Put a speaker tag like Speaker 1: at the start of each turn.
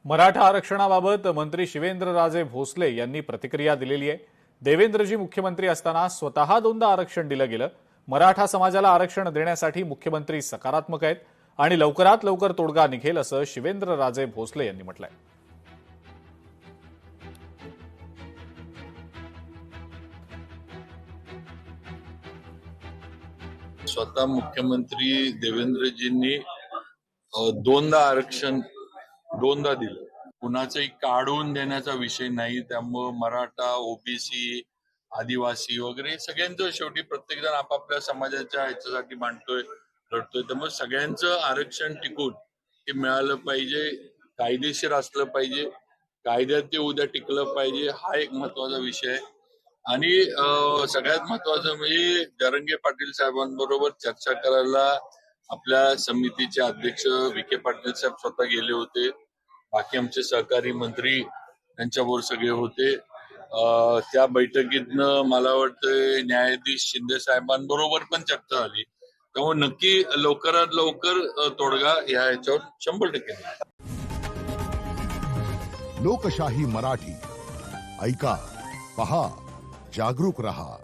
Speaker 1: मराठा आरक्षणाबाबत मंत्री शिवेंद्रराजे भोसले यांनी प्रतिक्रिया दिलेली आहे। देवेंद्रजी मुख्यमंत्री असताना स्वतः दोनदा आरक्षण दिलं गेलं। मराठा समाजाला आरक्षण देण्यासाठी मुख्यमंत्री सकारात्मक आहेत आणि लवकरात लवकर तोडगा निघेल असं शिवेंद्रराजे भोसले यांनी म्हटलंय।
Speaker 2: स्वतः मुख्यमंत्री देवेंद्रजींनी दोनदा आरक्षण दिलं। कुणाचंही काढून देण्याचा विषय नाही। त्यामुळे मराठा, ओबीसी, आदिवासी वगैरे सगळ्यांचं शेवटी प्रत्येक जण आपापल्या समाजाच्या ह्याच्यासाठी मांडतोय, लढतोय। त्यामुळे सगळ्यांचं आरक्षण टिकून ते मिळालं पाहिजे, कायदेशीर असलं पाहिजे, कायद्यात ते उद्या टिकलं पाहिजे, हा एक महत्वाचा विषय आहे। आणि सगळ्यात महत्वाचं म्हणजे जरांगे पाटील साहेबांबरोबर चर्चा करायला आपल्या समितीचे अध्यक्ष विखे पाटील साहेब स्वतः गेले होते। बाकी आमचे सहकारी मंत्री यांच्याबरोबर सगळे होते। त्या बैठकीतनं मला वाटतं न्यायाधीश शिंदे साहेबांबरोबर पण चर्चा झाली। त्यामुळे नक्की लवकरात लवकर तोडगा याच्यावर 100%
Speaker 3: लोकशाही मराठी ऐका, पहा, जागरूक रहा।